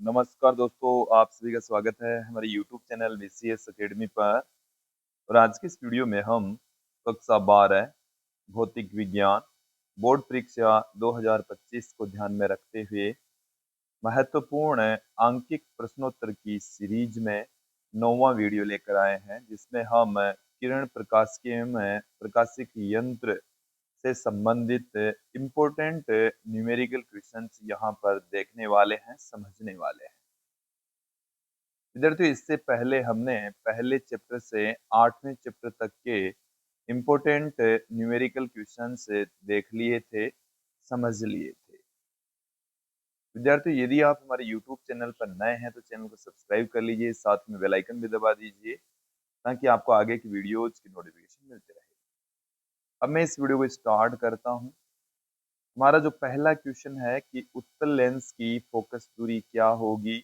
नमस्कार दोस्तों, आप सभी का स्वागत है हमारे YouTube चैनल बीसीएस एकेडमी पर। और आज की इस वीडियो में हम कक्षा 12 भौतिक विज्ञान बोर्ड परीक्षा 2025 को ध्यान में रखते हुए महत्वपूर्ण आंकिक प्रश्नोत्तर की सीरीज में 9वां वीडियो लेकर आए हैं, जिसमें हम किरण प्रकाशिकी में प्रकाशिक यंत्र से संबंधित इम्पोर्टेंट न्यूमेरिकल क्वेश्चंस यहाँ पर देखने वाले हैं, समझने वाले हैं। विद्यार्थियों, इससे पहले हमने पहले चैप्टर से 8वें चैप्टर तक के इम्पोर्टेंट न्यूमेरिकल क्वेश्चंस देख लिए थे, समझ लिए थे। विद्यार्थियों, यदि आप हमारे YouTube चैनल पर नए हैं तो चैनल को सब्सक्राइब कर लीजिए, साथ में बेल आइकन भी दबा दीजिए ताकि आपको आगे की वीडियोज की नोटिफिकेशन मिलती रहे। अब मैं इस वीडियो को स्टार्ट करता हूँ। हमारा जो पहला क्वेश्चन है कि उत्तल लेंस की फोकस दूरी क्या होगी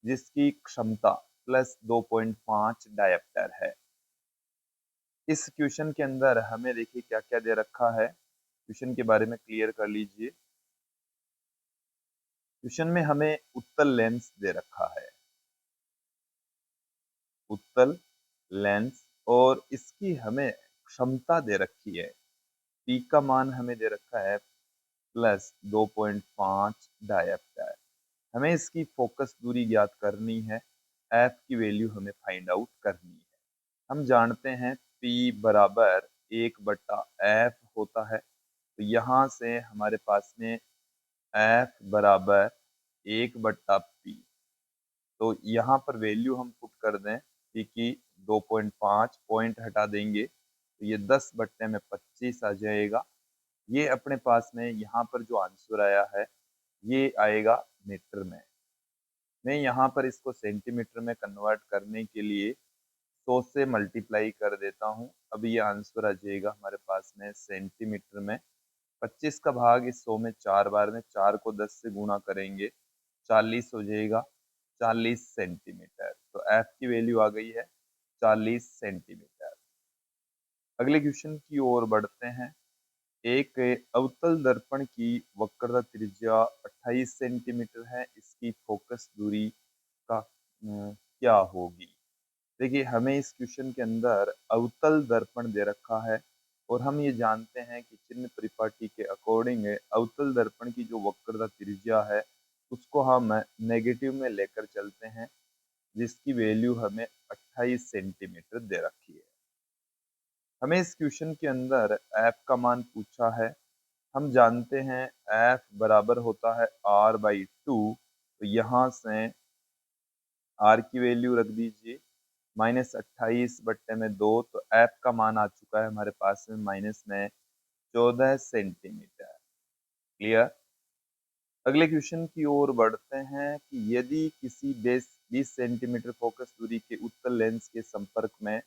जिसकी क्षमता +2.5 डायप्टर है। इस क्वेश्चन के अंदर हमें देखिए क्या क्या दे रखा है, क्वेश्चन के बारे में क्लियर कर लीजिए। क्वेश्चन में हमें उत्तल लेंस दे रखा है, उत्तल लेंस, और इसकी हमें क्षमता दे रखी है। पी का मान हमें दे रखा है +2.5 डायप्टर। हमें इसकी फोकस दूरी ज्ञात करनी है, एफ की वैल्यू हमें फाइंड आउट करनी है। हम जानते हैं P बराबर 1/F होता है, तो यहाँ से हमारे पास में F बराबर 1/P। तो यहाँ पर वैल्यू हम पुट कर दें P की 2.5, पॉइंट हटा देंगे तो ये 10/25 आ जाएगा। ये अपने पास में यहाँ पर जो आंसर आया है ये आएगा मीटर में। मैं यहाँ पर इसको सेंटीमीटर में कन्वर्ट करने के लिए 100 से मल्टीप्लाई कर देता हूँ। अब ये आंसर आ जाएगा हमारे पास में सेंटीमीटर में। 25 का भाग इस 100 में 4 बार में, 4 को 10 से गुणा करेंगे 40 हो जाएगा, 40 सेंटीमीटर। तो एफ की वैल्यू आ गई है 40 सेंटीमीटर। अगले क्वेश्चन की ओर बढ़ते हैं। एक अवतल दर्पण की वक्रता त्रिज्या 28 सेंटीमीटर है, इसकी फोकस दूरी का क्या होगी। देखिए, हमें इस क्वेश्चन के अंदर अवतल दर्पण दे रखा है और हम ये जानते हैं कि चिन्ह परिपाटी के अकॉर्डिंग अवतल दर्पण की जो वक्रता त्रिज्या है उसको हम नेगेटिव में लेकर चलते हैं, जिसकी वैल्यू हमें 28 सेंटीमीटर दे रखी है। हमें इस क्वेश्चन के अंदर एफ का मान पूछा है। हम जानते हैं एफ बराबर होता है r/2, तो यहाँ से r की वैल्यू रख दीजिए -28/2, तो एफ का मान आ चुका है हमारे पास में माइनस में 14 सेंटीमीटर। क्लियर। अगले क्वेश्चन की ओर बढ़ते हैं कि यदि किसी 20 सेंटीमीटर फोकस दूरी के उत्तल लेंस के संपर्क में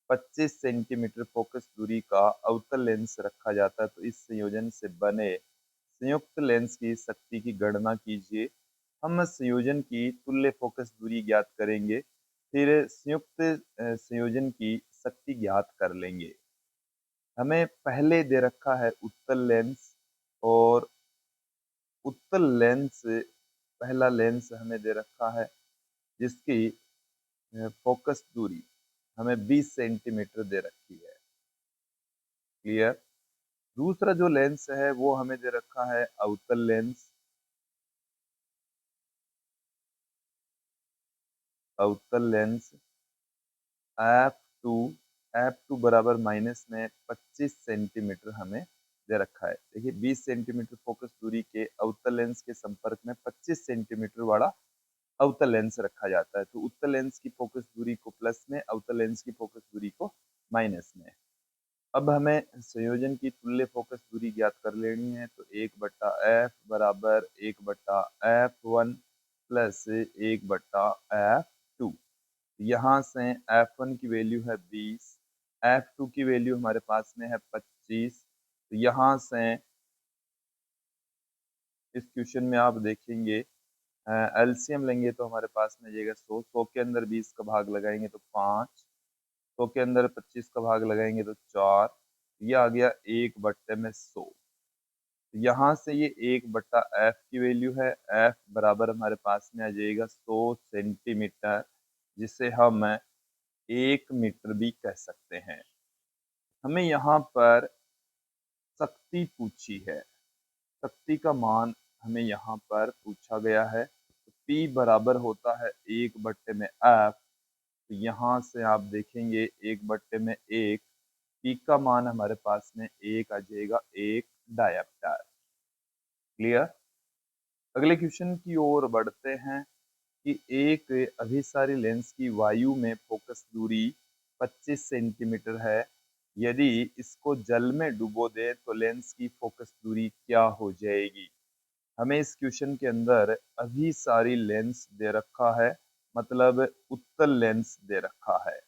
25 सेंटीमीटर फोकस दूरी का अवतल लेंस रखा जाता है तो इस संयोजन से बने संयुक्त लेंस की शक्ति की गणना कीजिए। हम संयोजन की तुल्य फोकस दूरी ज्ञात करेंगे, फिर संयुक्त संयोजन की शक्ति ज्ञात कर लेंगे। हमें पहले दे रखा है उत्तल लेंस, और उत्तल लेंस पहला लेंस हमें दे रखा है जिसकी फोकस दूरी हमें 20 सेंटीमीटर दे रखी है। क्लियर। दूसरा जो लेंस है वो हमें दे रखा है अवतल लेंस। अवतल लेंस F2 बराबर माइनस में 25 सेंटीमीटर हमें दे रखा है। देखिए, 20 सेंटीमीटर फोकस दूरी के अवतल लेंस के संपर्क में 25 सेंटीमीटर वाला अवतल लेंस रखा जाता है, तो उत्तल लेंस की फोकस दूरी को प्लस में, अवतल लेंस की फोकस दूरी को माइनस में। अब हमें संयोजन की तुल्य फोकस दूरी ज्ञात कर लेनी है, तो 1/F बराबर 1/F1 प्लस 1/F2। यहाँ से F1 की वैल्यू है 20, F2 की वैल्यू हमारे पास में है 25। तो यहाँ से इस क्वेश्चन में आप देखेंगे एलसीएम लेंगे तो हमारे पास में जाएगा 100, 100 के अंदर 20 का भाग लगाएंगे तो 5, 100 के अंदर 25 का भाग लगाएंगे तो 4, ये आ गया 1/100। यहाँ से ये 1/f की वैल्यू है। f बराबर हमारे पास में आ जाएगा 100 सेंटीमीटर, जिसे हम 1 मीटर भी कह सकते हैं। हमें यहाँ पर शक्ति पूछी है, शक्ति का मान हमें यहाँ पर पूछा गया है। तो P बराबर होता है 1/f। तो यहाँ से आप देखेंगे 1/1, P का मान हमारे पास में 1 आ जाएगा, 1 डायप्टर। क्लियर। अगले क्वेश्चन की ओर बढ़ते हैं कि एक अभिसारी लेंस की वायु में फोकस दूरी 25 सेंटीमीटर है। यदि इसको जल में डुबो दें तो लेंस की फोकस दूरी क्या हो जाएगी। हमें इस क्वेश्चन के अंदर अभिसारी लेंस दे रखा है, मतलब उत्तल लेंस दे रखा है।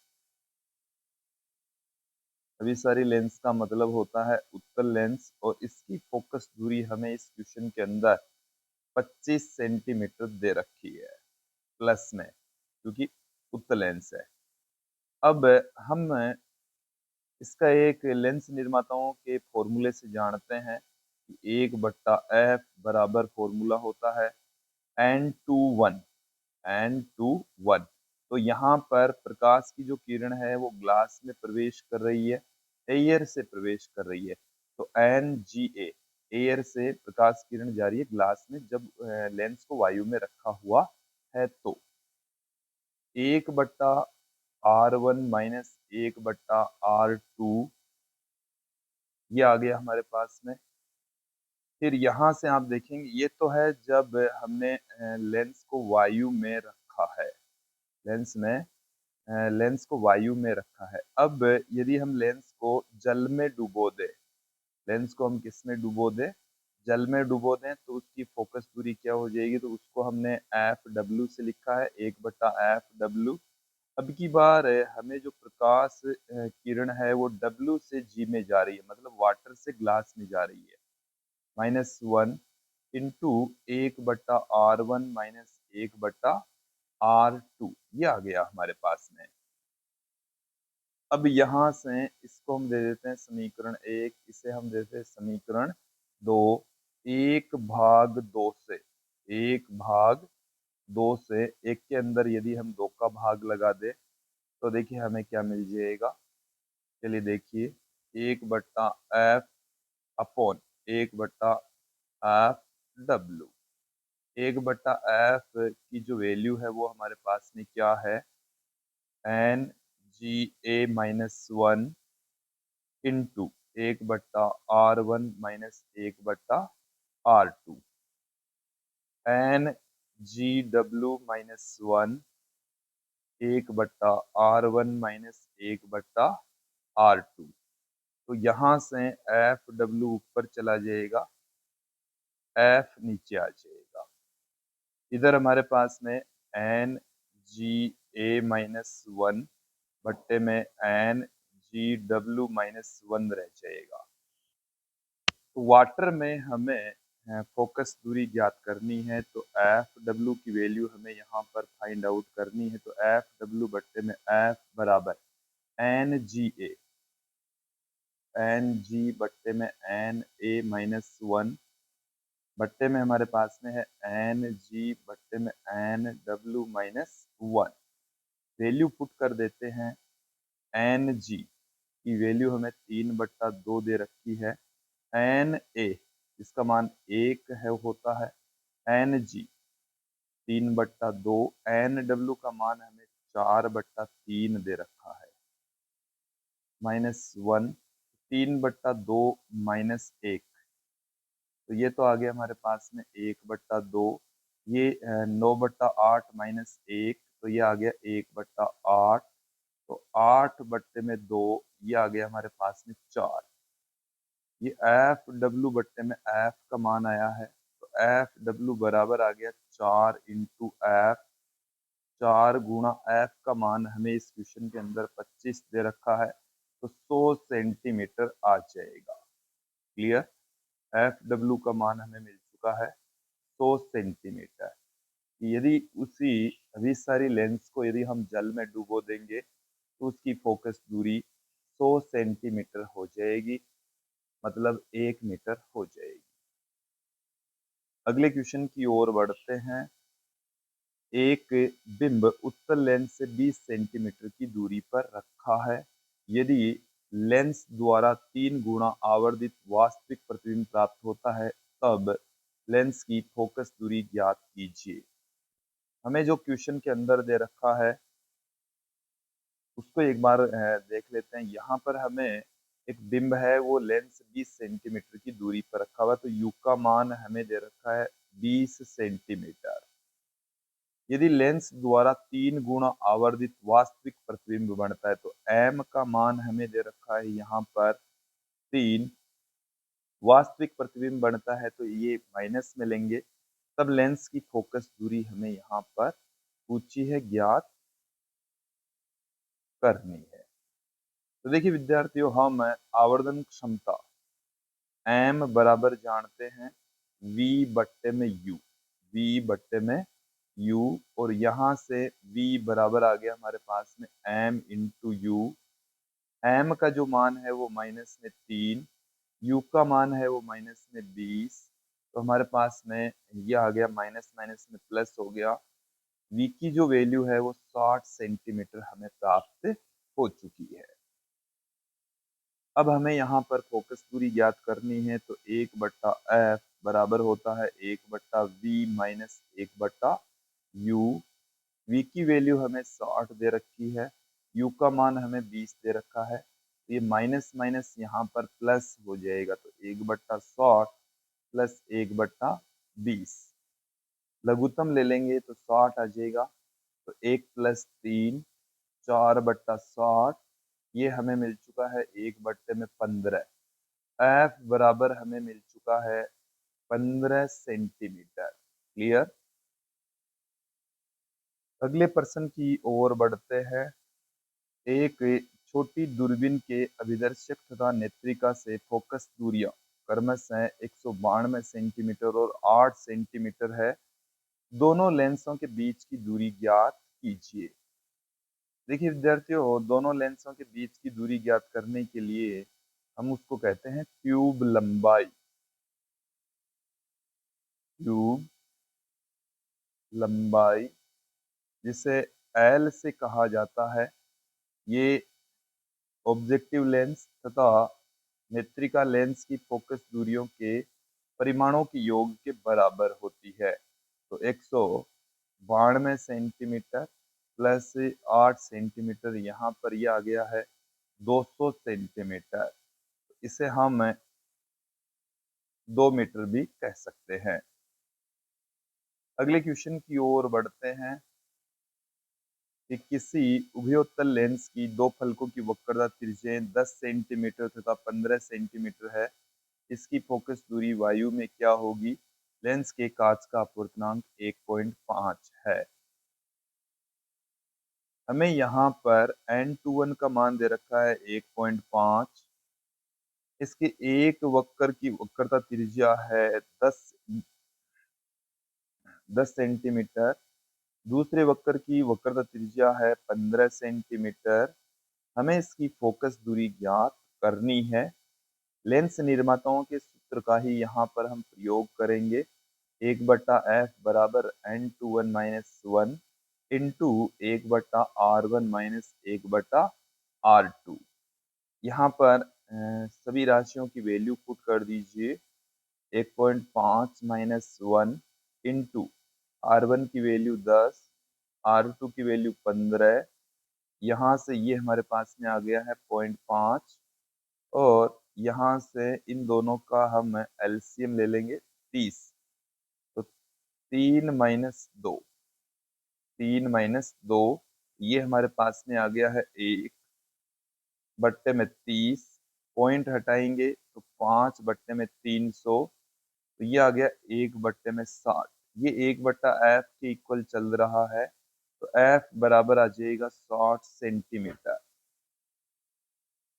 अभिसारी लेंस का मतलब होता है उत्तल लेंस, और इसकी फोकस दूरी हमें इस क्वेश्चन के अंदर 25 सेंटीमीटर दे रखी है प्लस में, क्योंकि उत्तल लेंस है। अब हम इसका एक लेंस निर्माताओं के फॉर्मूले से जानते हैं कि 1/f बराबर फॉर्मूला होता है n/1, n/1। तो यहाँ पर प्रकाश की जो किरण है वो ग्लास में प्रवेश कर रही है, एयर से प्रवेश कर रही है। तो NGA, एयर से प्रकाश किरण जा रही है ग्लास में जब लेंस को वायु में रखा हुआ है। तो 1/r1 माइनस 1/r2 ये आ गया हमारे पास में। फिर यहाँ से आप देखेंगे ये तो है जब हमने लेंस को वायु में रखा है, लेंस को वायु में रखा है। अब यदि हम लेंस को जल में डुबो दें, लेंस को हम किस में डुबो दें, जल में डुबो दें, तो उसकी फोकस दूरी क्या हो जाएगी। तो उसको हमने FW से लिखा है, 1/FW। अब की बार हमें जो प्रकाश किरण है वो W से G में जा रही है, मतलब वाटर से ग्लास में जा रही है। -1 इंटू 1/r1 माइनस 1/r2 ये आ गया हमारे पास में। अब यहाँ से इसको हम दे देते हैं समीकरण 1, इसे हम देते हैं समीकरण 2। 1/2 से 1/2 से 1 के अंदर यदि हम 2 का भाग लगा दे तो देखिए हमें क्या मिल जाएगा। चलिए देखिए 1/f upon 1/f W। 1/f की जो वैल्यू है वो हमारे पास में क्या है, NGA-1 into 1/r1 minus 1/r2। NGW-1 1/r1 minus 1/r2। तो यहाँ से FW ऊपर चला जाएगा, F नीचे आ जाएगा। इधर हमारे पास में NGA-1 बट्टे में NGW-1 रह जाएगा। तो वाटर में हमें फोकस दूरी ज्ञात करनी है, तो FW की वैल्यू हमें यहाँ पर फाइंड आउट करनी है। तो FW बट्टे में F बराबर NGA, NG बट्टे में NA-1 बट्टे में हमारे पास में है NG बट्टे में NW-1। वैल्यू पुट कर देते हैं। NG की वैल्यू हमें 3/2 दे रखी है। NA इसका मान 1 है होता है। NG 3/2, NW का मान हमें 4/3 दे रखा है। -1, 3/2 माइनस 1, तो ये तो आ गया हमारे पास में 1/2। ये 9/8 माइनस 1, तो ये आ गया 1/8। तो 8/2 ये आ गया हमारे पास में 4। ये FW बट्टे में F का मान आया है, तो FW बराबर आ गया 4 इंटू F। 4 गुणा F का मान हमें इस क्वेश्चन के अंदर 25 दे रखा है, तो 100 सेंटीमीटर आ जाएगा। क्लियर। FW का मान हमें मिल चुका है 100 सेंटीमीटर। यदि उसी अभिसारी लेंस को यदि हम जल में डुबो देंगे तो उसकी फोकस दूरी 100 सेंटीमीटर हो जाएगी, मतलब 1 मीटर हो जाएगी। अगले क्वेश्चन की ओर बढ़ते हैं। एक बिंब उत्तल लेंस से 20 सेंटीमीटर की दूरी पर रखा है। यदि लेंस द्वारा 3 गुना आवर्धित वास्तविक प्रतिबिंब प्राप्त होता है, तब लेंस की फोकस दूरी ज्ञात कीजिए। हमें जो क्वेश्चन के अंदर दे रखा है उसको एक बार देख लेते हैं। यहाँ पर हमें एक बिंब है, वो लेंस 20 सेंटीमीटर की दूरी पर रखा हुआ है, तो यू का मान हमें दे रखा है 20 सेंटीमीटर। यदि लेंस द्वारा 3 गुना आवर्धित वास्तविक प्रतिबिंब बनता है, तो m का मान हमें दे रखा है यहाँ पर 3। वास्तविक प्रतिबिंब बनता है तो ये माइनस में लेंगे, तब लेंस की फोकस दूरी हमें यहाँ पर पूछी है, ज्ञात करनी है। तो देखिए विद्यार्थियों, हम आवर्धन क्षमता m बराबर जानते हैं v बट्टे में u, v बट्टे में u, और यहाँ से v बराबर आ गया हमारे पास में m इंटू यू। m का जो मान है वो माइनस में 3, u का मान है वो माइनस में 20, तो हमारे पास में ये आ गया, माइनस माइनस में प्लस हो गया। v की जो वैल्यू है वो 60 सेंटीमीटर हमें प्राप्त हो चुकी है। अब हमें यहाँ पर फोकस दूरी ज्ञात करनी है, तो 1/f बराबर होता है 1/v माइनस 1/u। v की वैल्यू हमें 60 दे रखी है, u का मान हमें 20 दे रखा है, तो ये माइनस माइनस यहाँ पर प्लस हो जाएगा, तो 1/60 प्लस 1/20। लघुत्तम ले लेंगे तो 60 आ जाएगा, तो 1 + 3 4/60, ये हमें मिल चुका है 1/15। एफ बराबर हमें मिल चुका है 15 सेंटीमीटर। क्लियर। अगले प्रश्न की ओर बढ़ते हैं। एक छोटी दूरबीन के अभिदर्शक तथा नेत्रिका से फोकस दूरियां क्रमशः 192 सेंटीमीटर और 8 सेंटीमीटर है। दोनों लेंसों के बीच की दूरी ज्ञात कीजिए। देखिए विद्यार्थियों, दोनों लेंसों के बीच की दूरी ज्ञात करने के लिए हम उसको कहते हैं ट्यूब लंबाई। ट्यूब लंबाई जिसे एल से कहा जाता है, ये ऑब्जेक्टिव लेंस तथा नेत्रिका लेंस की फोकस दूरियों के परिमाणों के योग के बराबर होती है। तो 192 सेंटीमीटर प्लस 8 सेंटीमीटर, यहाँ पर यह आ गया है 200 सेंटीमीटर। इसे हम 2 मीटर भी कह सकते हैं। अगले क्वेश्चन की ओर बढ़ते हैं कि किसी उभयोत्तल लेंस की दो फलकों की वक्रता त्रिज्यें 10 सेंटीमीटर तथा 15 सेंटीमीटर है। इसकी फोकस दूरी वायु में क्या होगी? लेंस के कांच का अपवर्तनांक 1.5 है। हमें यहाँ पर N21 का मान दे रखा है 1.5। इसके एक वक्र की वक्रता त्रिज्या है 10 सेंटीमीटर। दूसरे वक्र की वक्रता त्रिज्या है 15 सेंटीमीटर। हमें इसकी फोकस दूरी ज्ञात करनी है। लेंस निर्माताओं के सूत्र का ही यहाँ पर हम प्रयोग करेंगे। 1/f बराबर N21 - 1 इंटू 1/R1 - 1/R2। यहाँ पर सभी राशियों की वैल्यू पुट कर दीजिए। 1.5 - 1 इंटू R1 की वैल्यू 10, R2 की वैल्यू 15। यहाँ से ये हमारे पास में आ गया है 0.5, और यहाँ से इन दोनों का हम एलसीएम ले लेंगे 30। तो 3 - 2, ये हमारे पास में आ गया है 1/30। पॉइंट हटाएंगे तो 5/300, तो ये आ गया 1/60। ये 1/f के इक्वल चल रहा है, तो f बराबर आ जाएगा 60 सेंटीमीटर।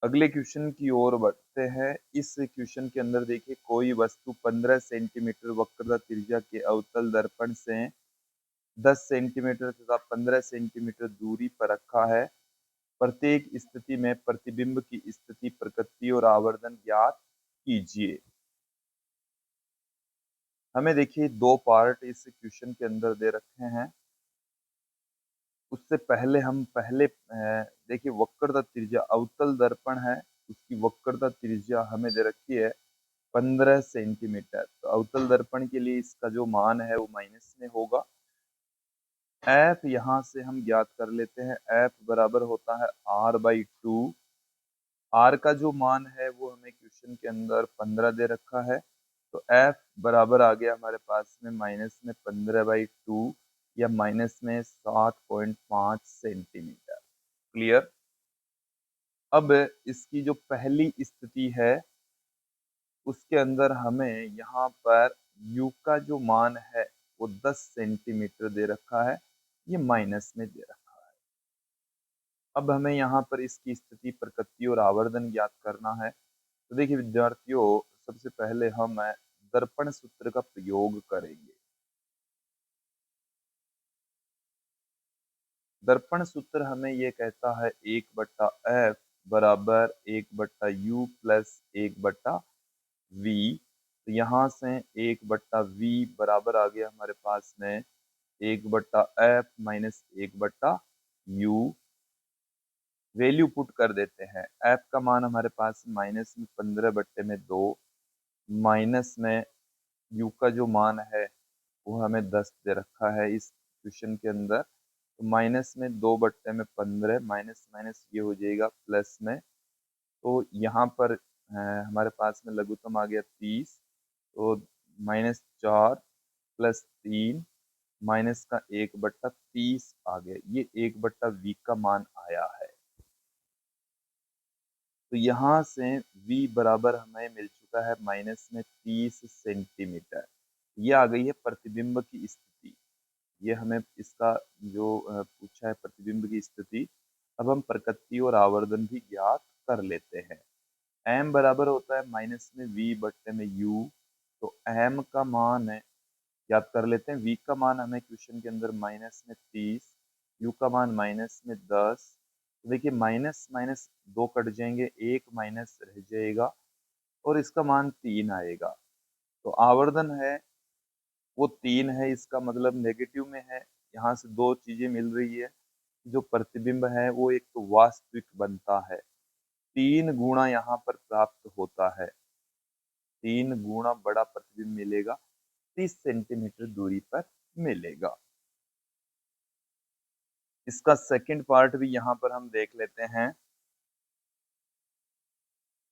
अगले क्वेश्चन की ओर बढ़ते हैं। इस क्वेश्चन के अंदर देखिए, कोई वस्तु 15 सेंटीमीटर वक्रता त्रिज्या के अवतल दर्पण से 10 सेंटीमीटर तथा 15 सेंटीमीटर दूरी पर रखा है। प्रत्येक स्थिति में प्रतिबिंब की स्थिति, प्रकृति और आवर्धन ज्ञात कीजिए। हमें देखिए दो पार्ट इस क्वेश्चन के अंदर दे रखे हैं। उससे पहले हम देखिए वक्रता त्रिज्या अवतल दर्पण है, उसकी वक्रता त्रिज्या हमें दे रखी है 15 सेंटीमीटर। तो अवतल दर्पण के लिए इसका जो मान है वो माइनस में होगा। एफ यहाँ से हम ज्ञात कर लेते हैं, एफ बराबर होता है r/2। आर का जो मान है वो हमें क्वेश्चन के अंदर 15 दे रखा है, तो एफ बराबर आ गया हमारे पास में माइनस में 15/2 या माइनस में 7.5 सेंटीमीटर। क्लियर। अब इसकी जो पहली स्थिति है उसके अंदर हमें यहाँ पर u का जो मान है वो 10 सेंटीमीटर दे रखा है, ये माइनस में दे रखा है। अब हमें यहाँ पर इसकी स्थिति, प्रकृति और आवर्धन ज्ञात करना है। तो देखिए विद्यार्थियों, सबसे पहले हम दर्पण सूत्र का प्रयोग करेंगे। दर्पण सूत्र हमें ये कहता है 1/f बराबर 1/u प्लस 1/v। तो यहाँ से 1/v बराबर आ गया हमारे पास में 1/f minus 1/u। Value put कर देते हैं। f का मान हमारे पास माइनस में 15/2, माइनस में u का जो मान है वो हमें 10 दे रखा है इस क्वेश्चन के अंदर। तो माइनस में 2/15, माइनस माइनस ये हो जाएगा प्लस में। तो यहाँ पर हमारे पास में लघुत्तम आ गया 30, तो -4 प्लस 3 माइनस का 1/30 आ गया, ये 1/v का मान आया है। तो यहाँ से v बराबर हमें मिल चुका है माइनस में 30 सेंटीमीटर। ये आ गई है प्रतिबिंब की स्थिति। ये हमें इसका जो पूछा है प्रतिबिंब की स्थिति। अब हम प्रकृति और आवर्धन भी ज्ञात कर लेते हैं। m बराबर होता है माइनस में v/u। तो m का मान है, याद कर लेते हैं। v का मान हमें क्वेश्चन के अंदर माइनस में 30, u का मान माइनस में 10। तो देखिए माइनस माइनस 2 कट जाएंगे, एक माइनस रह जाएगा और इसका मान 3 आएगा। तो आवर्धन है वो 3 है, इसका मतलब नेगेटिव में है। यहाँ से दो चीजें मिल रही है। जो प्रतिबिंब है वो एक तो वास्तविक बनता है, 3 गुणा यहाँ पर प्राप्त होता है, 3 गुणा बड़ा प्रतिबिंब मिलेगा, 30 सेंटीमीटर दूरी पर मिलेगा। इसका सेकंड पार्ट भी यहाँ पर हम देख लेते हैं।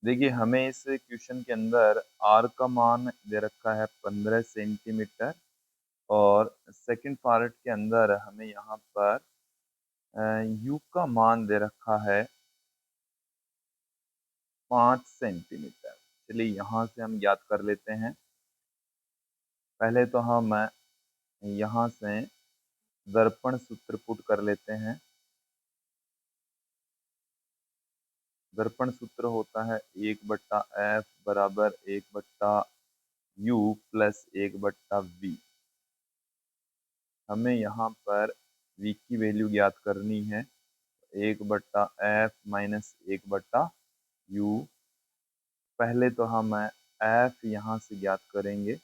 देखिए हमें इस क्वेश्चन के अंदर r का मान दे रखा है 15 सेंटीमीटर और सेकंड पार्ट के अंदर हमें यहाँ पर u का मान दे रखा है 5 सेंटीमीटर। चलिए यहाँ से हम ज्ञात कर लेते हैं। पहले तो हम यहाँ से दर्पण सूत्र पुट कर लेते हैं। दर्पण सूत्र होता है 1/f बराबर 1/u प्लस 1/v। हमें यहाँ पर v की वैल्यू ज्ञात करनी है, 1/f माइनस 1/u। पहले तो हम f यहाँ से ज्ञात करेंगे,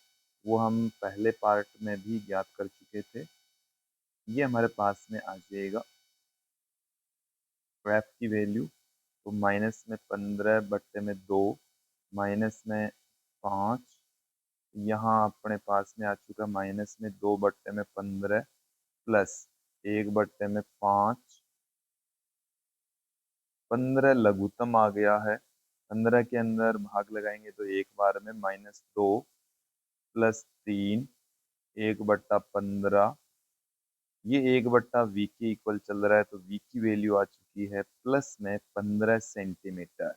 वो हम पहले पार्ट में भी ज्ञात कर चुके थे। ये हमारे पास में आ जाएगा f की वैल्यू, तो माइनस में 15/2 माइनस में 5, यहाँ अपने पास में आ चुका माइनस में 2/15 प्लस 1/5। 15 लघुत्तम आ गया है, 15 के अंदर भाग लगाएंगे तो एक बार में -2 प्लस 3 1/15। ये 1/v के इक्वल चल रहा है, तो v की वैल्यू आ चुकी है प्लस में 15 सेंटीमीटर।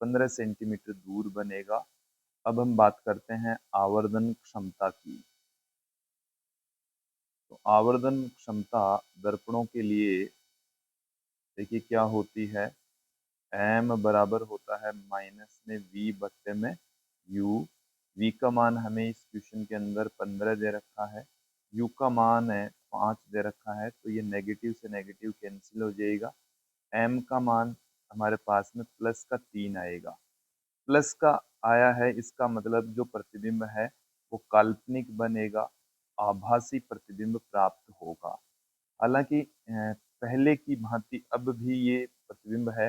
15 सेंटीमीटर दूर बनेगा। अब हम बात करते हैं आवर्धन क्षमता की। तो आवर्धन क्षमता दर्पणों के लिए देखिए क्या होती है, m बराबर होता है माइनस में v/u। v का मान हमें इस क्वेश्चन के अंदर 15 दे रखा है, u का मान है 5 दे रखा है, तो ये नेगेटिव से नेगेटिव कैंसिल हो जाएगा। m का मान हमारे पास में प्लस का 3 आएगा। प्लस का आया है, इसका मतलब जो प्रतिबिंब है वो काल्पनिक बनेगा, आभासी प्रतिबिंब प्राप्त होगा। हालांकि पहले की भांति अब भी ये प्रतिबिंब है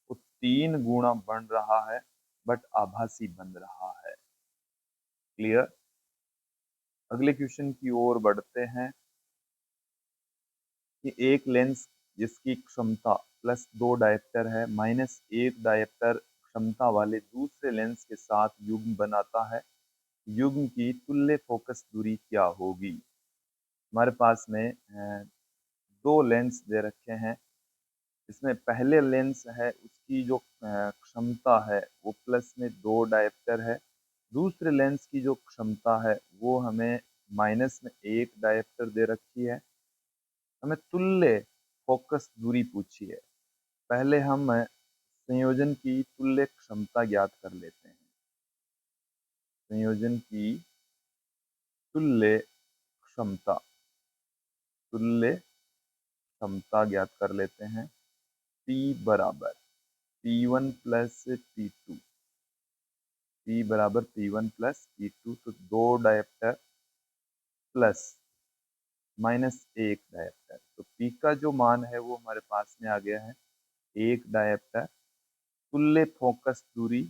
वो 3 गुना बन रहा है, बट आभासी बन रहा है। क्लियर? अगले क्वेश्चन की ओर बढ़ते हैं कि एक लेंस जिसकी क्षमता +2 डायोप्टर है -1 डायोप्टर क्षमता वाले दूसरे लेंस के साथ युग्म बनाता है। युग्म की तुल्य फोकस दूरी क्या होगी? हमारे पास में 2 लेंस दे रखे हैं। इसमें पहले लेंस है उसकी जो क्षमता है वो +2 डायोप्टर है। दूसरे लेंस की जो क्षमता है वो हमें -1 डायोप्टर दे रखी है। हमें तुल्य फोकस दूरी पूछी है। पहले हम संयोजन की तुल्य क्षमता ज्ञात कर लेते हैं। संयोजन की तुल्य क्षमता ज्ञात कर लेते हैं। P बराबर P1 प्लस P2, P बराबर P1 प्लस P2, तो 2 डायोप्टर प्लस -1 डायोप्टर, तो P का जो मान है वो हमारे पास में आ गया है 1 डायोप्टर। तुल्य फोकस दूरी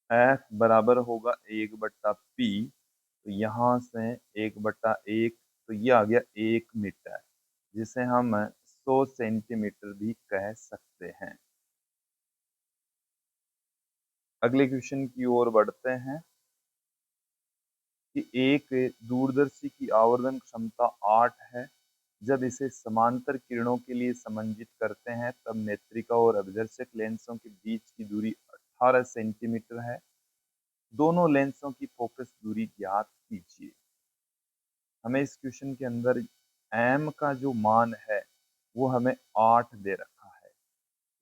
F बराबर होगा 1/P, तो यहाँ से 1/1, तो ये आ गया 1 मीटर, जिसे हम 100 सेंटीमीटर भी कह सकते हैं। अगले क्वेश्चन की ओर बढ़ते हैं कि एक दूरदर्शी की आवर्धन क्षमता 8 है। जब इसे समांतर किरणों के लिए समंजित करते हैं तब नेत्रिका और अभिदर्शक लेंसों के बीच की दूरी 18 सेंटीमीटर है। दोनों लेंसों की फोकस दूरी ज्ञात कीजिए। हमें इस क्वेश्चन के अंदर m का जो मान है वो हमें 8 दे रखा है।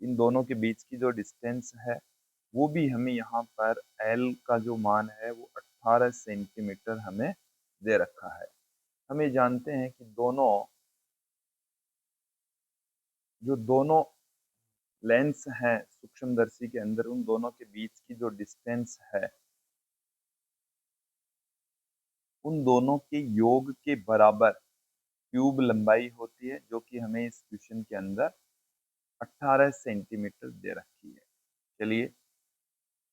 इन दोनों के बीच की जो डिस्टेंस है वो भी हमें यहाँ पर L का जो मान है वो 18 सेंटीमीटर हमें दे रखा है। हम ये जानते हैं कि दोनों लेंस हैं सूक्ष्मदर्शी के अंदर, उन दोनों के बीच की जो डिस्टेंस है उन दोनों के योग के बराबर ट्यूब लंबाई होती है, जो कि हमें इस क्वेश्चन के अंदर 18 सेंटीमीटर दे रखी है। चलिए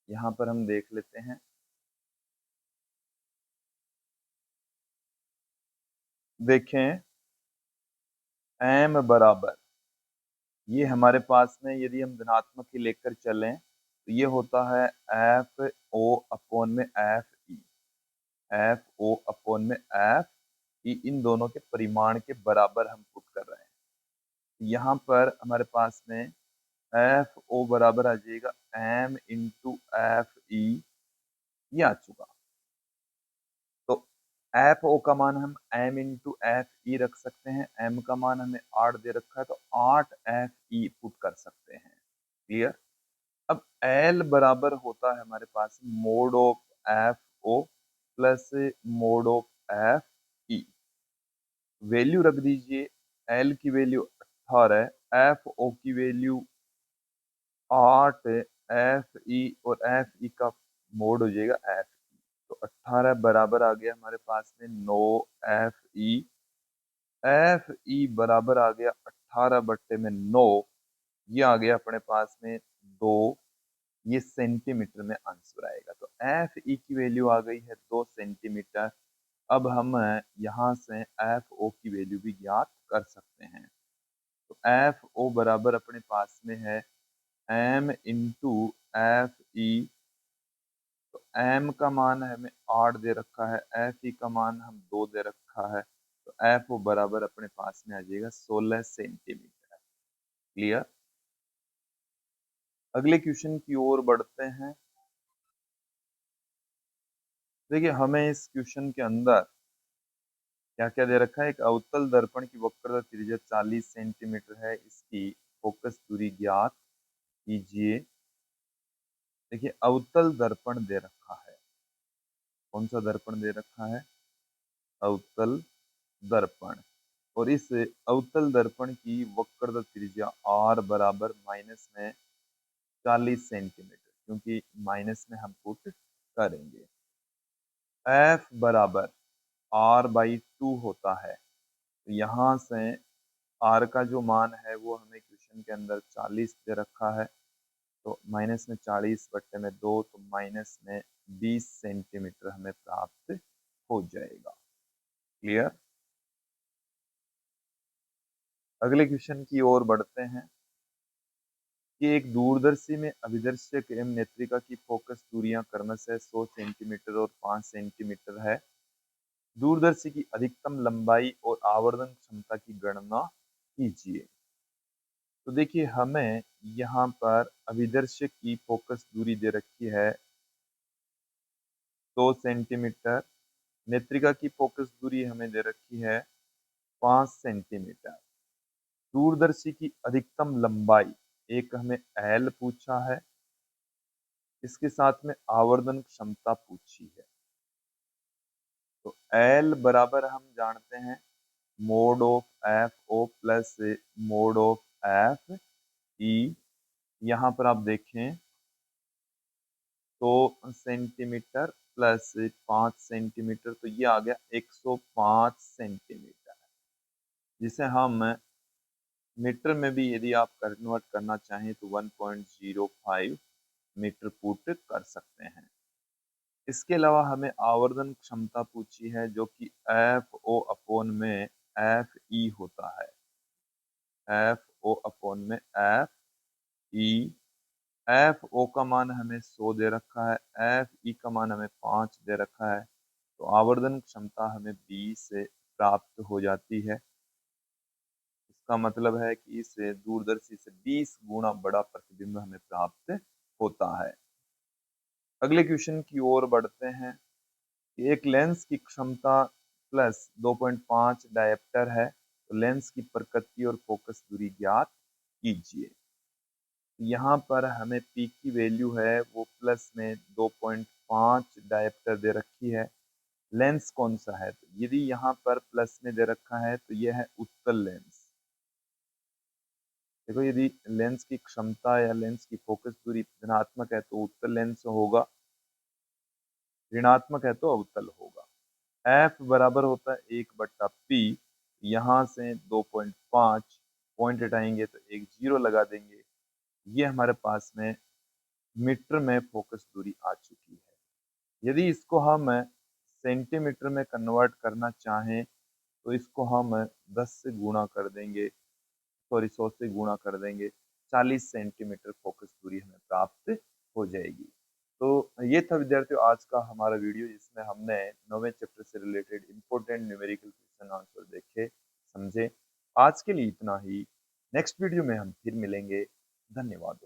यहाँ पर हम देख लेते हैं। देखें m बराबर, ये हमारे पास में यदि हम धनात्मक ही लेकर चलें तो ये होता है FO/F, इन दोनों के परिमाण के बराबर हम पुट कर रहे हैं। यहाँ पर हमारे पास में FO बराबर आ जाएगा m/FE, ये आ चुका। तो FO का मान हम m/FE रख सकते हैं। m का मान हमें 8 दे रखा है तो 8FE पुट कर सकते हैं। क्लियर? अब L बराबर होता है हमारे पास mode of FO plus mode of FE। Value रख दीजिए, L की वैल्यू 18, FO की वैल्यू 8, FE और FE का मोड हो जाएगा F। तो 18 बराबर आ गया हमारे पास में 9FE। FE बराबर आ गया 18/9, ये आ गया अपने पास में 2, ये सेंटीमीटर में आंसर आएगा। तो FE की वैल्यू आ गई है 2 सेंटीमीटर। अब हम यहाँ से FO की वैल्यू भी ज्ञात कर सकते हैं। तो FO बराबर अपने पास में है m/FE। तो m का मान हमें 8 दे रखा है, FE का मान हम 2 दे रखा है, तो FO बराबर अपने पास में आ जाएगा 16 सेंटीमीटर। क्लियर? अगले क्वेश्चन की ओर बढ़ते हैं। देखिए हमें इस क्वेश्चन के अंदर क्या क्या दे रखा है। एक अवतल दर्पण की वक्रता त्रिज्या 40 सेंटीमीटर है, इसकी फोकस दूरी ज्ञात कीजिए। देखिए अवतल दर्पण दे रखा है। कौन सा दर्पण दे रखा है? अवतल दर्पण। और इस अवतल दर्पण की वक्रता त्रिज्या r बराबर माइनस में 40 सेंटीमीटर, क्योंकि माइनस में हम पुट करेंगे। F बराबर r/2 होता है। तो यहाँ से r का जो मान है वो हमें क्वेश्चन के अंदर 40 दे रखा है, तो माइनस में 40/2, तो माइनस में 20 सेंटीमीटर हमें प्राप्त हो जाएगा। क्लियर? अगले क्वेश्चन की ओर बढ़ते हैं कि एक दूरदर्शी में अभिदर्शक एवं नेत्रिका की फोकस दूरियां क्रमशः 100 सेंटीमीटर और 5 सेंटीमीटर है। दूरदर्शी की अधिकतम लंबाई और आवर्धन क्षमता की गणना कीजिए। तो देखिए हमें यहाँ पर अभिदर्शक की फोकस दूरी दे रखी है 100 सेंटीमीटर, नेत्रिका की फोकस दूरी हमें दे रखी है 5 सेंटीमीटर। दूरदर्शी की अधिकतम लंबाई एक हमें L पूछा है, इसके साथ में आवर्धन क्षमता पूछी है। तो L बराबर हम जानते हैं mod of F O plus mode of F E. यहाँ पर आप देखें 100 सेंटीमीटर प्लस 5 सेंटीमीटर, तो ये आ गया 105 सेंटीमीटर, जिसे हम मीटर में भी यदि आप कन्वर्ट करना चाहें तो 1.05 मीटर पुट कर सकते हैं। इसके अलावा हमें आवर्धन क्षमता पूछी है, जो कि एफ ओ अपॉन में एफ ई होता है। एफ ओ अपॉन में एफ ई। एफ ओ का मान हमें 100 दे रखा है, एफ ई का मान हमें 5 दे रखा है, तो आवर्धन क्षमता हमें 20 से प्राप्त हो जाती है। इसका मतलब है कि इस दूरदर्शी से 20 गुना बड़ा प्रतिबिंब हमें प्राप्त होता है। अगले क्वेश्चन की ओर बढ़ते हैं कि एक लेंस की क्षमता प्लस 2.5 डायप्टर है, तो लेंस की प्रकृति और फोकस दूरी ज्ञात कीजिए। यहाँ पर हमें पी की वैल्यू है वो प्लस में 2.5 डायप्टर दे रखी है। लेंस कौन सा है? तो यदि यहाँ पर प्लस में दे रखा है तो यह है उत्तल लेंस। देखो यदि लेंस की क्षमता या लेंस की फोकस दूरी धनात्मक है तो उत्तल लेंस होगा, ऋणात्मक है तो अवतल होगा। एफ बराबर होता है 1/P। यहाँ से 2.5 पॉइंट हटाएंगे तो एक जीरो लगा देंगे। ये हमारे पास में मीटर में फोकस दूरी आ चुकी है। यदि इसको हम सेंटीमीटर में कन्वर्ट करना चाहें तो इसको हम 10 से गुणा कर देंगे, सॉरी 100 से गुणा कर देंगे, 40 सेंटीमीटर फोकस दूरी हमें प्राप्त हो जाएगी। तो ये था विद्यार्थियों आज का हमारा वीडियो, जिसमें हमने 9वें चैप्टर से related important numerical question answer देखे, समझे। आज के लिए इतना ही। नेक्स्ट वीडियो में हम फिर मिलेंगे। धन्यवाद।